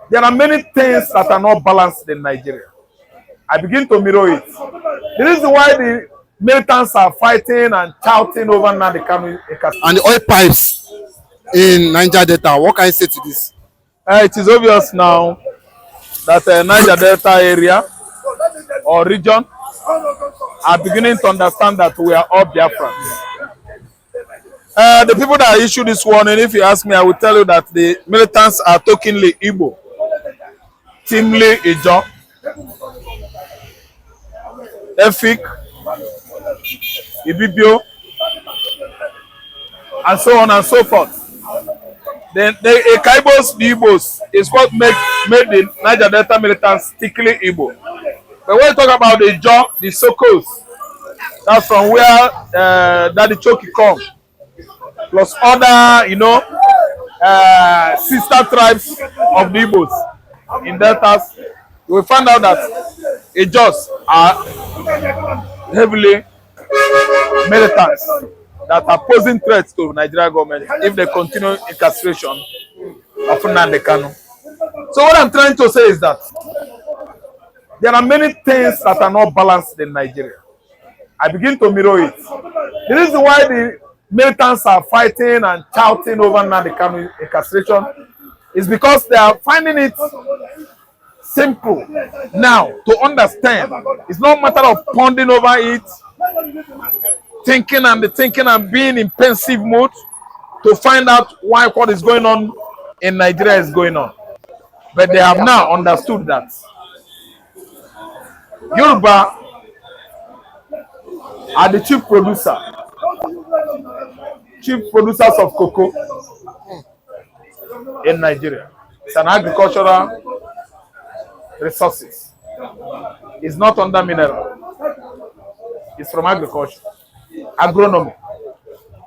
There are many things that are not balanced in Nigeria. I begin to mirror it. The reason why the militants are fighting and shouting over nnamdikanu and the oil pipes in Niger Delta. What can you say to this? it is obvious now that Niger Delta area or region are beginning to understand that we are all Biafrans. The people that issued this warning, if you ask me, I will tell you that the militants are tokingly Igbo, teamly Ijo, Efik, Ibibio, and so on and so forth. Then the Ekaibos, the Igbos, is what made the Niger Delta militants thickly Igbo. But when we talk about the Ijo, the Sokos, that's from where Daddy Choki come, plus other, sister tribes of the Igbos in Deltas, you will find out that Ijos are heavily militants that are posing threats to Nigeria government if they continue incarceration of Nnamdi. So what I'm trying to say is that there are many things that are not balanced in Nigeria. I begin to mirror it. The reason why the militants are fighting and shouting over Nnamdi incarceration is because they are finding it simple now to understand. It's not a matter of pondering over it, thinking and being in pensive mood to find out why what is going on in Nigeria is going on. But they have now understood that Yoruba are the chief producers of cocoa in Nigeria. It's an agricultural resources. It's not under mineral. It's from agriculture, agronomy.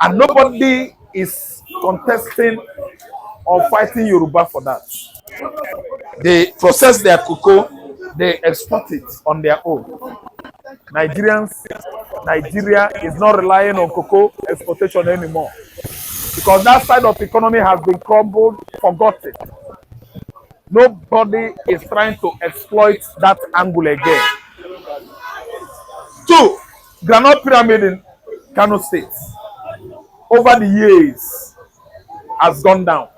And nobody is contesting or fighting Yoruba for that. They process their cocoa, they export it on their own. Nigeria is not relying on cocoa exportation anymore because that side of the economy has been crumbled, forgotten. Nobody is trying to exploit that angle again. 2, Granite Pyramid in Kanu'S State over the years has gone down.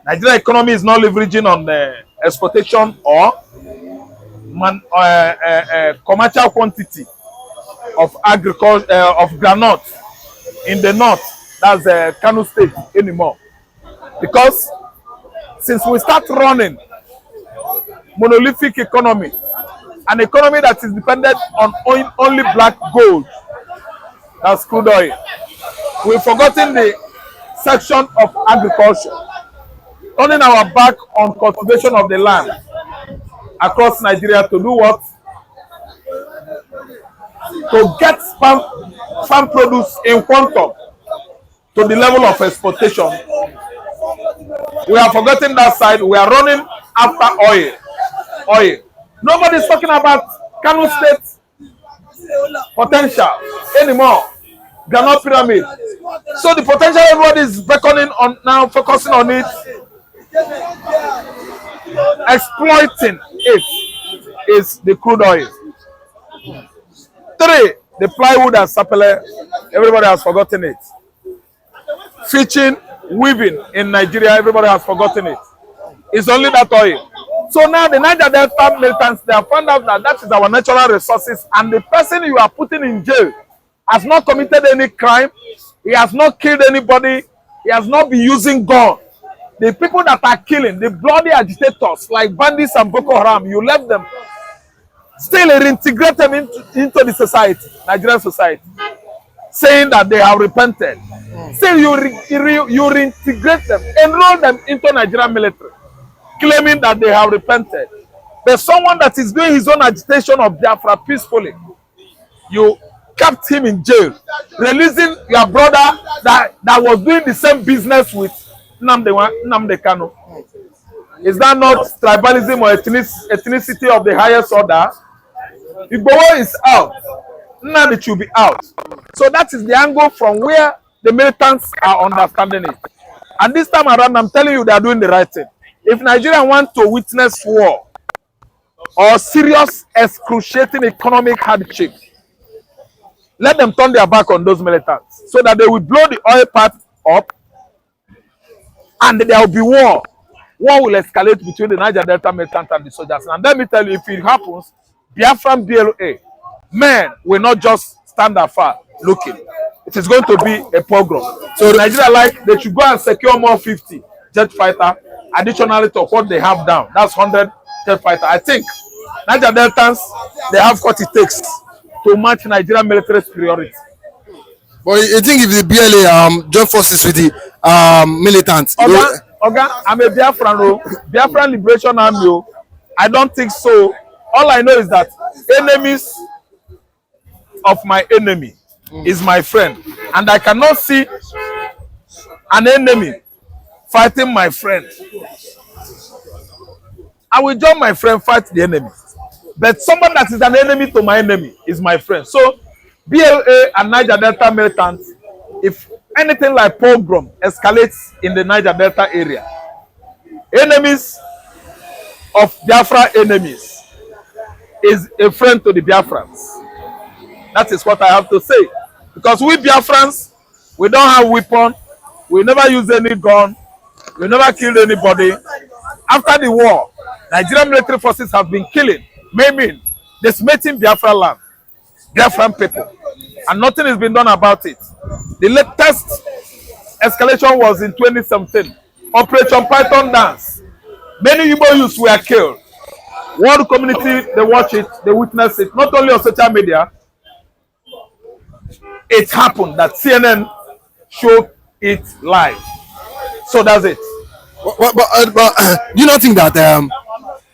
Nigeria economy is not leveraging on the exportation or commercial quantity of agriculture of granite in the north, that's Kanu'S State anymore, because since we start running monolithic economy, an economy that is dependent on only black gold, that's crude oil, we've forgotten the section of agriculture, turning our back on cultivation of the land across Nigeria to do what? To get farm produce in quantum to the level of exportation. We have forgotten that side. We are running after oil. Nobody's talking about Kanu'S State potential anymore. Granite Pyramid. So the potential everybody is beckoning on now, focusing on it, exploiting it, is the crude oil. 3, the plywood and sapele. Everybody has forgotten it. Fishing, weaving in Nigeria, everybody has forgotten it. It's only that oil. So now the Niger Delta militants, they have found out that that is our natural resources, and the person you are putting in jail has not committed any crime, he has not killed anybody, he has not been using gun. The people that are killing, the bloody agitators like bandits and Boko Haram, you left them, still reintegrate them into the society, Nigerian society, saying that they have repented. Still you reintegrate them, enroll them into Nigerian military, claiming that they have repented. But someone that is doing his own agitation of Biafra peacefully, you kept him in jail, releasing your brother that was doing the same business with Nnamdi. Is that not tribalism or ethnicity of the highest order? Igbo is out. Nnamdi should be out. So that is the angle from where the militants are understanding it. And this time around, I'm telling you, they are doing the right thing. If Nigeria want to witness war or serious excruciating economic hardship, let them turn their back on those militants so that they will blow the oil pipe up and there will be war. War will escalate between the Niger Delta militant and the soldiers. And let me tell you, if it happens, Biafran BLA men will not just stand afar looking. It is going to be a pogrom. So Nigeria, they should go and secure more 50 jet fighter additionally to what they have down. That's 100 jet fighter. I think Niger Deltans, they have what it takes to match Nigerian military superiority. But you think if the BLA join forces with the militants? Oga, I'm a Biafran, Biafran Liberation Army. I don't think so. All I know is that enemies of my enemy is my friend, and I cannot see an enemy fighting my friend. I will join my friend fight the enemy, but someone that is an enemy to my enemy is my friend. So BLA and Niger Delta militants, if anything like pogrom escalates in the Niger Delta area, enemies of Biafra enemies is a friend to the Biafrans. That is what I have to say. Because we Biafrans, we don't have weapon, we never use any gun, we never killed anybody. After the war, Nigerian military forces have been killing, maiming, decimating Biafra land, Biafran people, and nothing has been done about it. The latest escalation was in 2017. Operation Python Dance. Many Igbo youths were killed. World community, they watch it, they witness it, not only on social media. It happened that CNN showed it live. So that's it. But do you not think that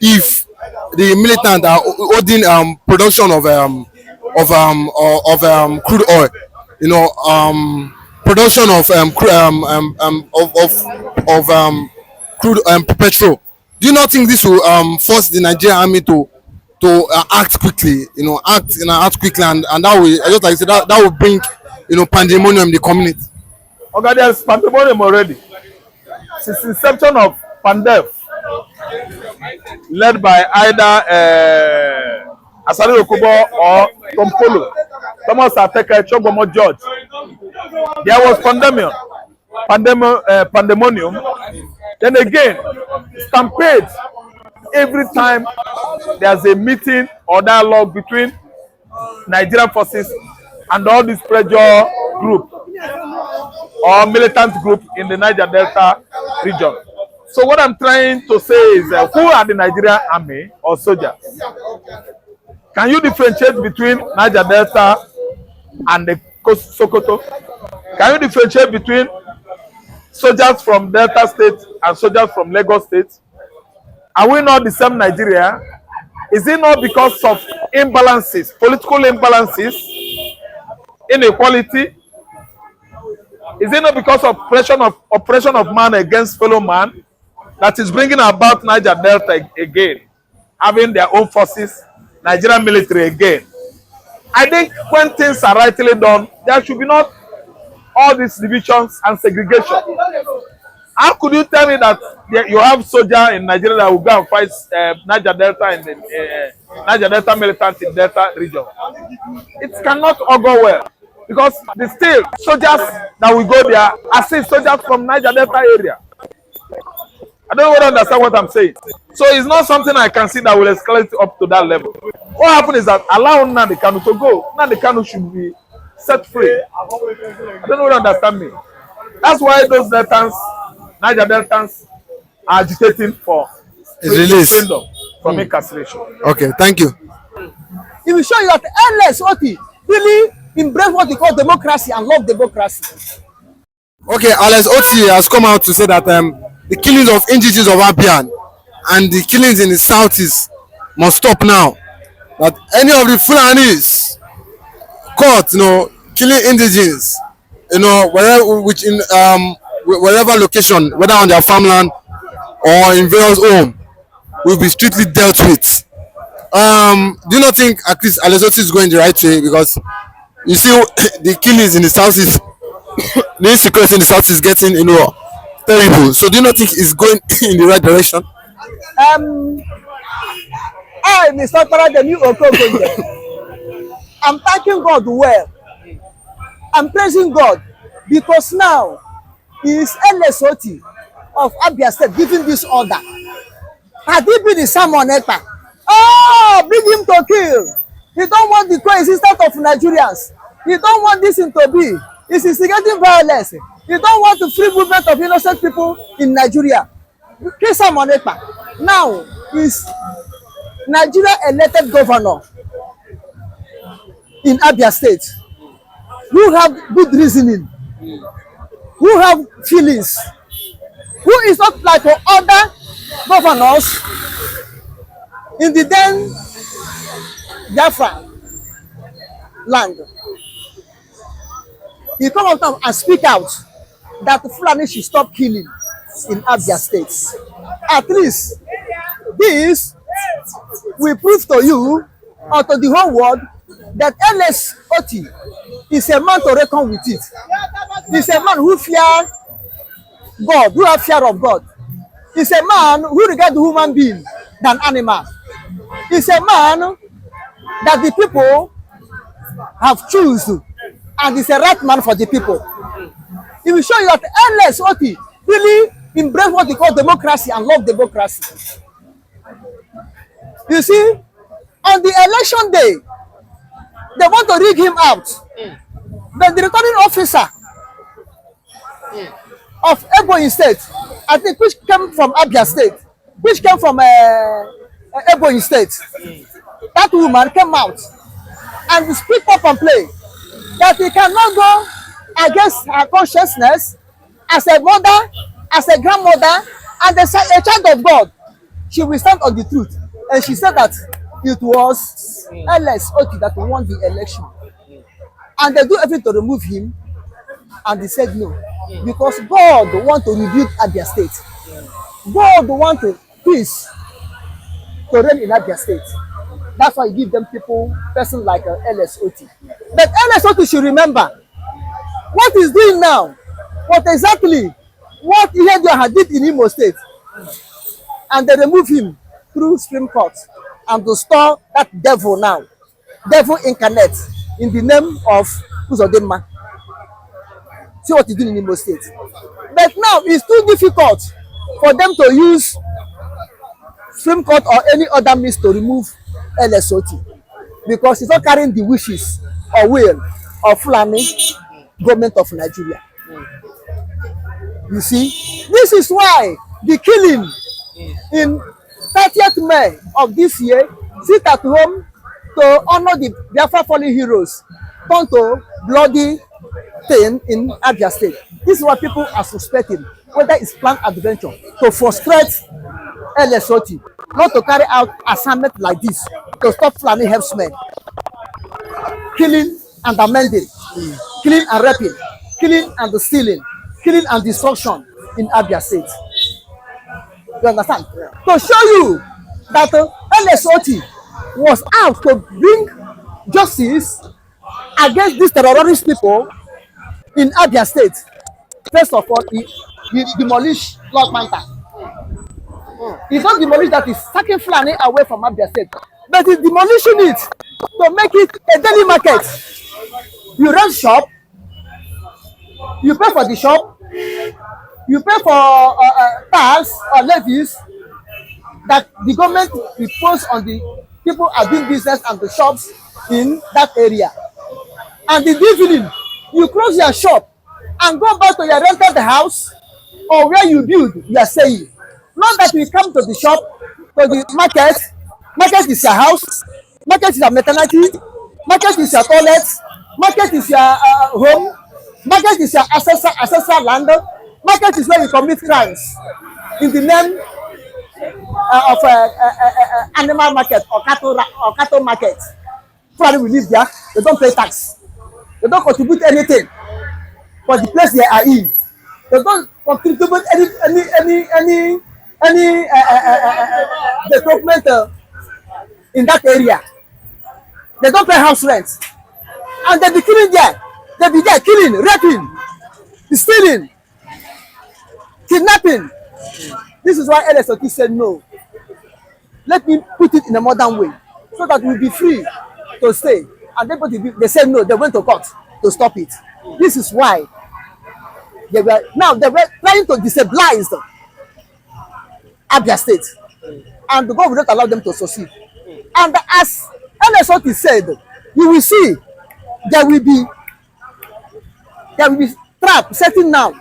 if the militant are holding production of crude oil, production of crude petrol, do you not think this will force the Nigerian army to act quickly, act quickly, and that will, just like I said, that will bring, pandemonium in the community? Okay, there's pandemonium already. Since the inception of Pandef, led by either Asari Okubo or Tompolo, Thomas Ateka, Chogomo George, there was pandemonium. Then again, stampede. Every time there's a meeting or dialogue between Nigerian forces and all this pressure group or militant group in the Niger Delta region. So what I'm trying to say is, who are the Nigerian army or soldiers? Can you differentiate between Niger Delta and the Sokoto? Can you differentiate between soldiers from Delta State and soldiers from Lagos State? Are we not the same Nigeria? Is it not because of imbalances, political imbalances, inequality? Is it not because of oppression of man against fellow man that is bringing about Niger Delta again, having their own forces, Nigerian military again? I think when things are rightly done, there should be not all these divisions and segregation. How could you tell me that you have soldier in Nigeria that will go and fight Niger Delta in the Niger Delta militant in Delta region? It cannot all go well, because the still soldiers that will go there are still soldiers from Niger Delta area. I don't really understand what I'm saying. So it's not something I can see that will escalate up to that level. What happened is that allow nnamdikanu to go. Nnamdikanu should be set free. I don't really understand me. That's why those Deltans, Niger Deltans, are agitating for freedom from incarceration. Okay, thank you. It will show you that NSOT really embrace what they call democracy and love democracy. Okay, Alex Oti has come out to say that the killings of indigenes of Abia and the killings in the southeast must stop now. That any of the Fulanis caught, killing indigenes, wherever location, whether on their farmland or in various home, will be strictly dealt with. Do you not think at least Alex Oti is going the right way? Because you see the killings in the southeast, the insecurity in the southeast is getting terrible. So do you not think it's going in the right direction? I, Mr. Para, the new Okokonje, I'm thanking God well. I'm praising God because now is LSOT of Abia State giving this order. Had he been the Simon Ekpa, oh, bring him to kill. He don't want the coexistence of Nigerians. He don't want this to be. He's instigating violence. He don't want the free movement of innocent people in Nigeria. Kill Simon Ekpa. Now is Nigeria elected governor in Abia State who have good reasoning, who have feelings, who is not like other governors in the then Biafra land. He come out and speak out that Fulani should stop killing in Abia State. At least this will prove to you or to the whole world that LSOT is a man to reckon with it. He's a man who fear God, who have fear of God. He's a man who regards the human being than animal. He's a man that the people have chosen, and he's a right man for the people. He will show you that LSOT really embrace what they call democracy and love democracy. You see, on the election day, they want to rig him out. But the returning officer of Ebonyi State, I think, which came from Abia State, which came from Ebonyi State, that woman came out and speak up and play that he cannot go against her consciousness as a mother, as a grandmother, and a child of God. She will stand on the truth. And she said that it was LSOT that won the election. And they do everything to remove him. And they said no. Because God wants to rebuild Abia State. God wants peace to reign in Abia State. That's why he give them person like LSOT. But LSOT should remember what he's doing now. What Ihedioha did in Imo State. And they remove him through Supreme Court and to store that devil now. Devil incarnate in the name of Uzodinma. See what he's doing in Imo State. But now it's too difficult for them to use Supreme Court or any other means to remove LSOT because it's not carrying the wishes or will of Fulani government of Nigeria. You see, this is why the killing in 30th May of this year, sit at home to honor the Biafra fallen heroes, turn to bloody thing in Abia State. This is what people are suspecting, whether it's planned adventure to frustrate LSOT, not to carry out assignment like this, to stop Fulani herdsmen, killing and amending, killing and raping, killing and stealing, killing and destruction in Abia State. You understand? To show you that LSOT was out to bring justice against these terrorist people in Abia State. First of all, he demolished Lord Manta. It's not demolish that is taking Fulani away from Abia State, but he's demolishing it to make it a daily market. You rent shop, you pay for the shop, you pay for tax or levies that the government impose on the people who are doing business and the shops in that area. And in the evening, you close your shop and go back to your rented house or where you build, you are saying. Not that you come to the shop, to the market. Market is your house, market is your maternity, market is your toilet, market is your home, market is your ancestral land, market is where you commit crimes in the name of animal market or cattle market. Probably we live there, they don't pay tax, they don't contribute anything for the place they are in, they don't contribute any development in that area. They don't pay house rent, and they be killing there. They be there killing, raping, stealing, Kidnapping. This is why LSOT said no. Let me put it in a modern way so that we'll be free to stay. And they said no, they went to court to stop it. This is why they were trying to destabilize Abia State. And the God will not allow them to succeed. And as LSOT said, you will see there will be trap setting now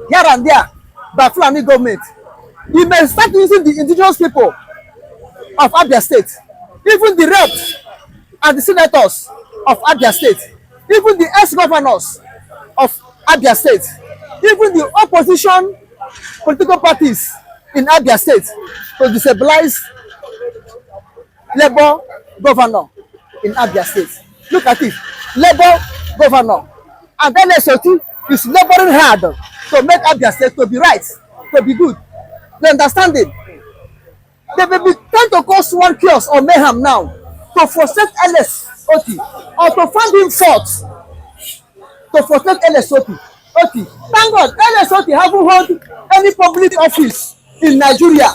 here and there by Fulani government. He may start using the indigenous people of Abia State, even the reps and the senators of Abia State, even the ex-governors of Abia State, even the opposition political parties in Abia State to destabilize Labour governor in Abia State. Look at it, Labour governor, and then LSOT is laboring hard to make Abia State to be right, to be good. You understand it? They may be trying to cause one chaos or mayhem now to frustrate LSOT or to find him fault to frustrate LSOT. Thank God, LSOT haven't held any public office in Nigeria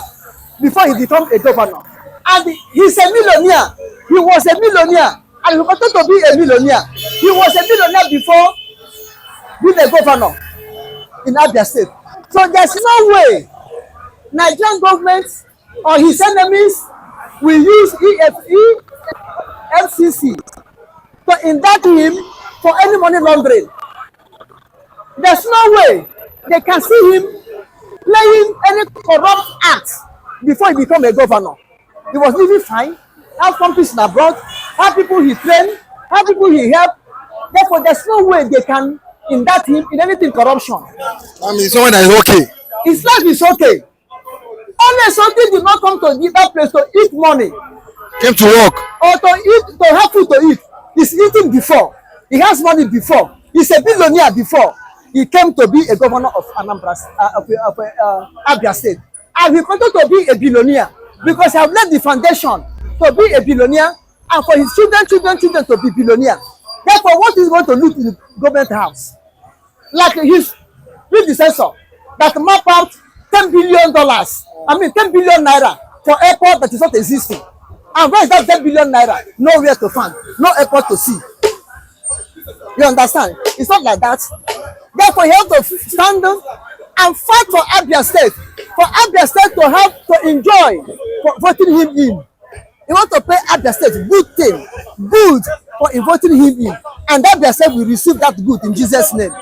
before he became a governor. And he's a millionaire. He was a millionaire. And he wanted to be a millionaire. He was a millionaire before being a governor in Abia State. So there's no way Nigerian government or his enemies will use FCC to indict him for any money laundering. There's no way they can see him playing any corrupt act before he become a governor. He was living fine, have companies abroad, have people he trained, have people he helped. Therefore, there's no way they can indict him in anything corruption. I mean, someone that is okay. His life is okay. Only something did not come to that place to eat money. Came to work. Or to have food to eat. He's eating before. He has money before. He's a billionaire before. He came to be a governor of Abia State. And he wanted to be a billionaire because he have laid the foundation to be a billionaire and for his children to be billionaire. Therefore, what is going to look in the government house? Like his predecessor that map out $10 billion. I mean 10 billion naira for airport that is not existing. And where is that 10 billion naira? Nowhere to find, no airport to see. You understand? It's not like that. Therefore, you have to stand up and fight for Abia State. For Abia State to have to enjoy for voting him in. You want to pay Abia State good for voting him in. And Abia State will receive that good in Jesus' name.